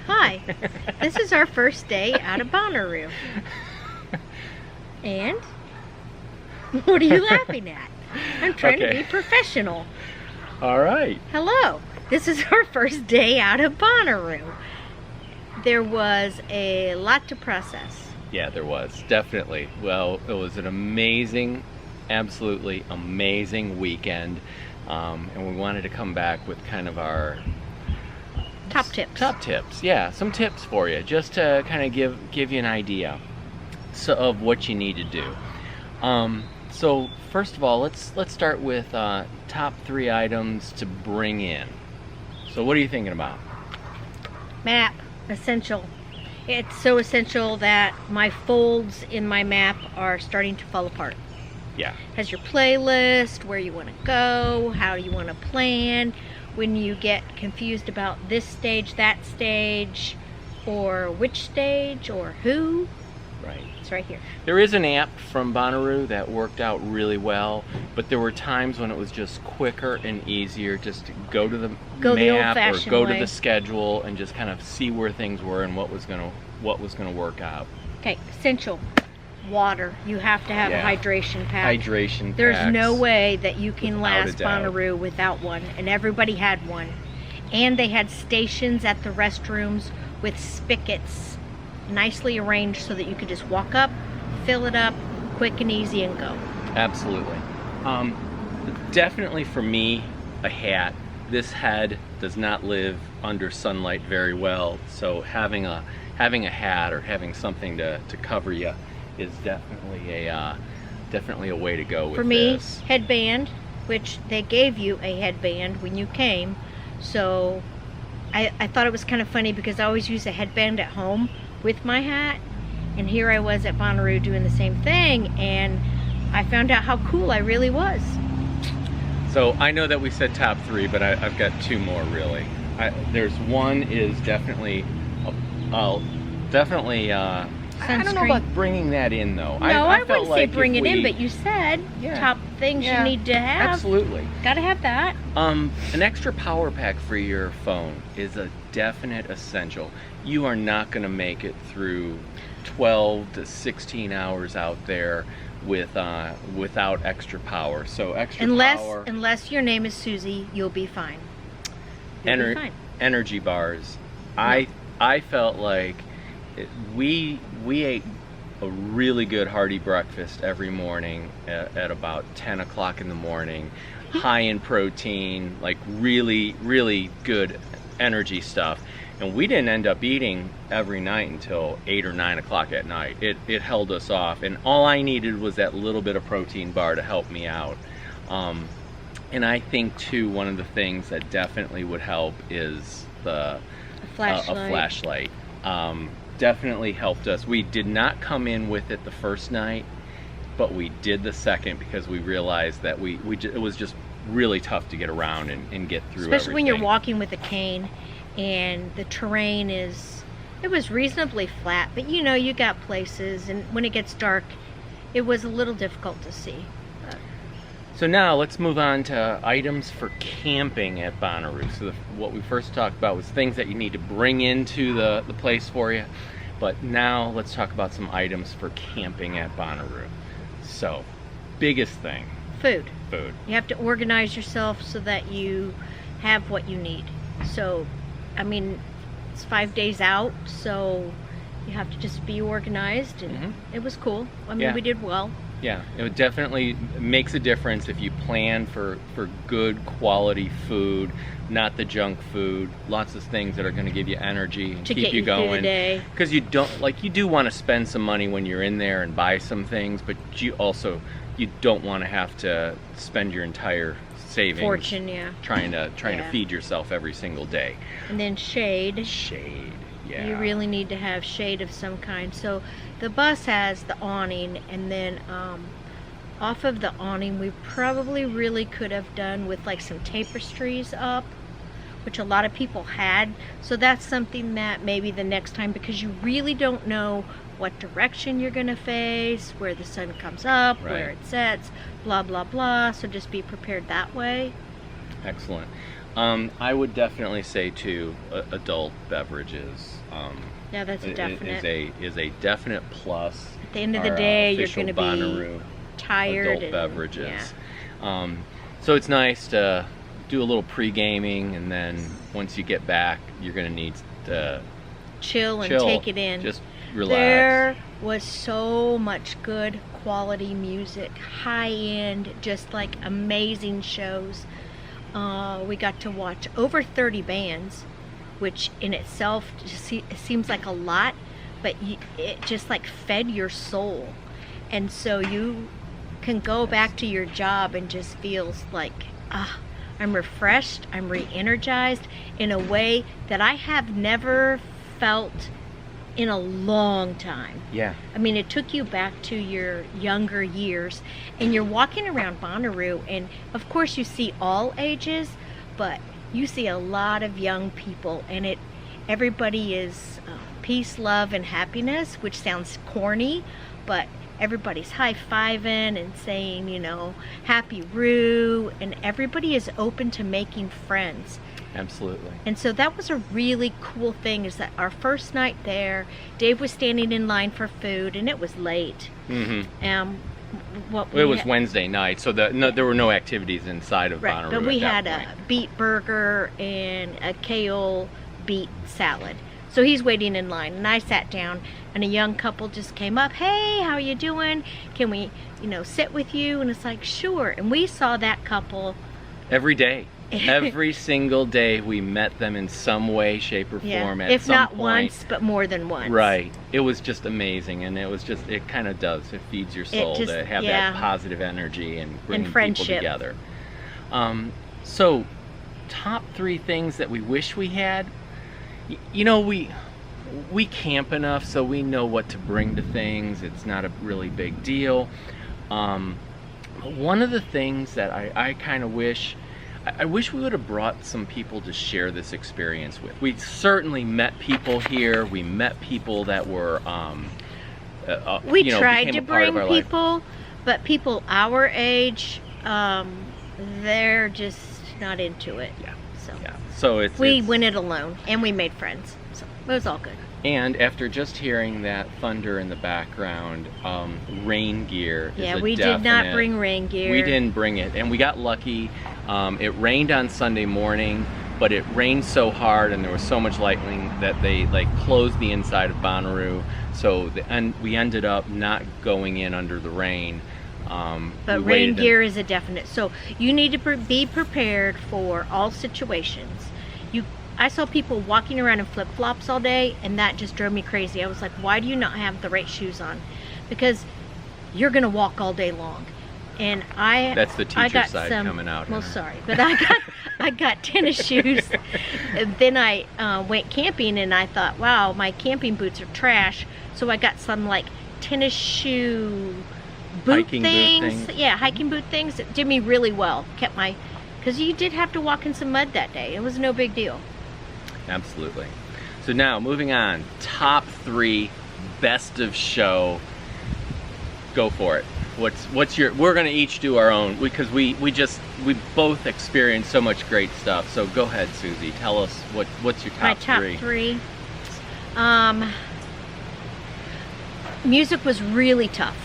Hi, this is our first day out of Bonnaroo. And? What are you laughing at? I'm trying to be professional. All right. Hello, this is our first day out of Bonnaroo. There was a lot to process. Yeah, there was, definitely. Well, it was an amazing, absolutely amazing weekend. And we wanted to come back with kind of our Top tips. Top tips, yeah, some tips for you, just to kind of give you an idea of what you need to do. So first of all, let's start with top 3 items to bring in. So what are you thinking about? Map, essential. It's so essential that my folds in my map are starting to fall apart. Yeah. Has your playlist, where you want to go, how you want to plan. When you get confused about this stage, that stage, or which stage, or who. Right. It's right here. There is an app from Bonnaroo that worked out really well, but there were times when it was just quicker and easier just to go to the map or go to the schedule and just kind of see where things were and what was gonna work out. Okay, essential. Water. You have to have a hydration pack. Hydration There's packs, no way that you can without a last doubt. Bonnaroo without one, and everybody had one. And they had stations at the restrooms with spigots nicely arranged so that you could just walk up, fill it up, quick and easy, and go. Absolutely. Definitely for me, a hat. This head does not live under sunlight very well, so having a hat or having something to cover you is definitely a way to go with For me, this. headband, which they gave you a headband when you came, so I thought it was kind of funny because I always use a headband at home with my hat, and here I was at Bonnaroo doing the same thing, and I found out how cool I really was. So I know that we said top 3, but I've got 2 more really. There's one is definitely, I don't know about bringing that in though. No, I wouldn't say bring it in, but you said top things you need to have. Absolutely. Gotta have that. An extra power pack for your phone is a definite essential. You are not going to make it through 12 to 16 hours out there without extra power. So extra power. Unless your name is Susie, you'll be fine. You'll be fine. Energy bars. I felt like we ate a really good hearty breakfast every morning at about 10 o'clock in the morning, high in protein, like really, really good energy stuff. And we didn't end up eating every night until 8 or 9 o'clock at night. It held us off, and all I needed was that little bit of protein bar to help me out. And I think too, one of the things that definitely would help is a flashlight. Definitely helped us. We did not come in with it the first night, but we did the second because we realized that it was just really tough to get around and get through Especially when everything. you're walking with a cane and the terrain it was reasonably flat, but you know, you got places, and when it gets dark, it was a little difficult to see. So now let's move on to items for camping at Bonnaroo. So what we first talked about was things that you need to bring into the place for you. But now let's talk about some items for camping at Bonnaroo. So, biggest thing. Food. Food. You have to organize yourself so that you have what you need. So, I mean, it's 5 days out, so you have to just be organized, and it was cool. I mean, we did well. Yeah, it definitely makes a difference if you plan for good quality food, not the junk food. Lots of things that are going to give you energy and To keep get you you through the going. day. Because you don't you do want to spend some money when you're in there and buy some things, but you don't want to have to spend your entire savings Fortune, yeah. trying to Yeah. feed yourself every single day. And then shade. Shade, yeah. You really need to have shade of some kind. So the bus has the awning, and then off of the awning we probably really could have done with like some tapestries up, which a lot of people had. So that's something that maybe the next time, because you really don't know what direction you're gonna face, where the sun comes up, Right. where it sets, blah blah blah. So just be prepared that way. Excellent. I would definitely say too, adult beverages. Yeah, that's a definite. Is a definite plus. At the end of the Our, day, you're official gonna be Bonnaroo tired. adult and, beverages. yeah. So it's nice to do a little pre-gaming, and then once you get back, you're gonna need to Chill and chill, take it in. just relax. There was so much good quality music, high end, just like amazing shows. We got to watch over 30 bands, which in itself seems like a lot, but it just like fed your soul. And so you can go back to your job and just feels like, I'm refreshed, I'm re-energized in a way that I have never felt in a long time. Yeah. I mean, it took you back to your younger years, and you're walking around Bonnaroo, and of course you see all ages, but you see a lot of young people, and everybody is peace, love, and happiness, which sounds corny, but everybody's high-fiving and saying, happy Roo, and everybody is open to making friends. Absolutely. And so that was a really cool thing, is that our first night there, Dave was standing in line for food, and it was late. Mm-hmm. What It was Wednesday night, so there were no activities inside of right, Bonnaroo but we at had that a point. beet burger and a kale beet salad. So he's waiting in line, and I sat down, and a young couple just came up. Hey, how are you doing? Can we, sit with you? And it's like, sure. And we saw that couple Every day. Every single day we met them in some way, shape, or form at if some not point. once, but more than once. Right. It was just amazing, and it kind of does. It feeds your soul just- to have yeah. that positive energy and bring people friendship. together. So, top 3 things that we wish we had. We camp enough, so we know what to bring to things. It's not a really big deal. One of the things that I kind of wish we would have brought some people to share this experience with. We certainly met people here. We met people that were, We tried became to a part of bring our life. people, but people our age, they're just not into it. Yeah. So Yeah. So we went it alone, and we made friends. So it was all good. And after just hearing that thunder in the background, rain gear is Yeah, a we did not definite- bring rain gear. We didn't bring it, and we got lucky. It rained on Sunday morning, but it rained so hard and there was so much lightning that they closed the inside of Bonnaroo. So we ended up not going in under the rain. But we rain waited gear is a definite. So you need to be prepared for all situations. I saw people walking around in flip-flops all day, and that just drove me crazy. I was like, why do you not have the right shoes on? Because you're going to walk all day long. And That's the teacher got side coming out. Well, sorry, but I got tennis shoes. And then I went camping, and I thought, wow, my camping boots are trash. So I got some tennis shoe Hiking boot things. Yeah, hiking boot things. It did me really well. Because you did have to walk in some mud that day. It was no big deal. Absolutely. So now, moving on. Top 3 best of show. Go for it. What's your? We're gonna each do our own because we both experienced so much great stuff. So go ahead, Susie. Tell us what's your top 3. My top 3. Music was really tough,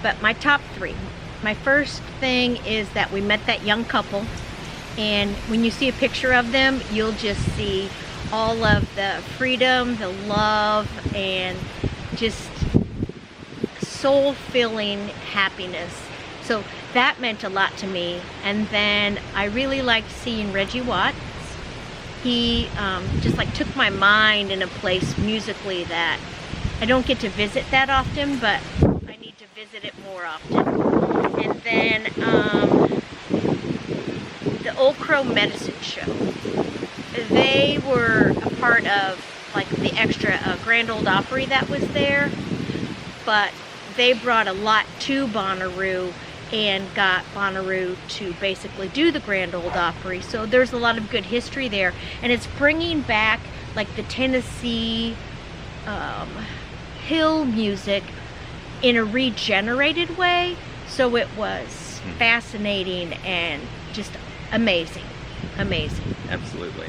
but my top 3. My first thing is that we met that young couple, and when you see a picture of them, you'll just see all of the freedom, the love, and just soul-filling happiness. So that meant a lot to me. And then I really liked seeing Reggie Watts. He just like took my mind in a place musically that I don't get to visit that often, but I need to visit it more often. And then the Old Crow Medicine Show. They were a part of like the extra Grand Ole Opry that was there, but they brought a lot to Bonnaroo and got Bonnaroo to basically do the Grand Ole Opry. So there's a lot of good history there, and it's bringing back like the Tennessee hill music in a regenerated way. So it was fascinating and just amazing. Absolutely.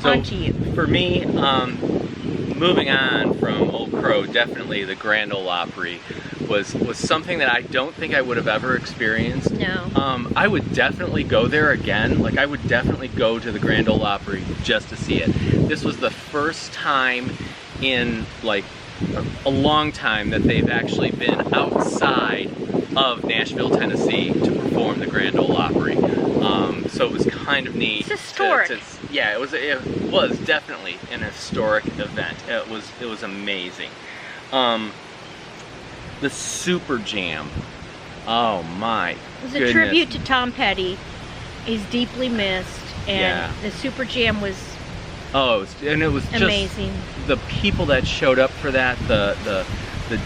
So on to you. For me, moving on from Old Crow, definitely the Grand Ole Opry was something that I don't think I would have ever experienced. No. I would definitely go there again. Like, I would definitely go to the Grand Ole Opry just to see it. This was the first time in like a long time that they've actually been outside of Nashville, Tennessee to perform the Grand Ole Opry. So it was kind of neat. It's historic. Yeah, it was definitely an historic event. It was amazing. The Super Jam. Oh my It was goodness. a tribute to Tom Petty. He's deeply missed, and Yeah. the Super Jam was And it was just amazing. the people that showed up for that, the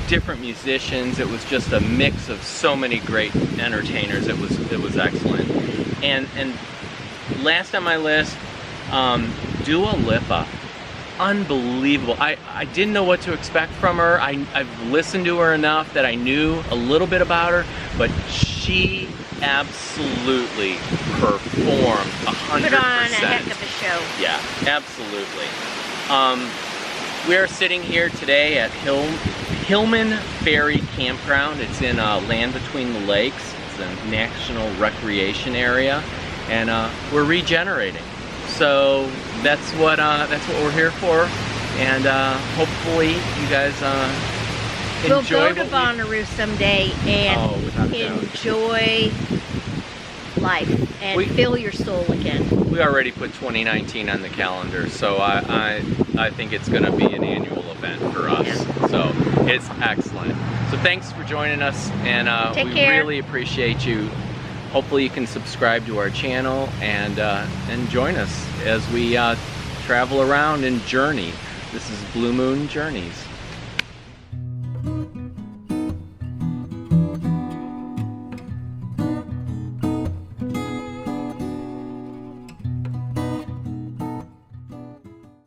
different musicians. It was just a mix of so many great entertainers. It was excellent. And last on my list, Dua Lipa. Unbelievable. I didn't know what to expect from her. I've listened to her enough that I knew a little bit about her, but she absolutely performed 100%. Put on a heck of a show. Yeah, absolutely. We are sitting here today at Hillman Ferry Campground. It's in Land Between the Lakes. It's a national recreation area, and we're regenerating. So that's what we're here for, and hopefully you guys We'll enjoy. go to Bonnaroo someday and without a doubt. enjoy life and feel your soul again. We already put 2019 on the calendar, so I think it's going to be an annual event for us. Yeah. So it's excellent. So thanks for joining us, and Take we care. really appreciate you. Hopefully you can subscribe to our channel and join us as we travel around and journey. This is Blue Moon Journeys.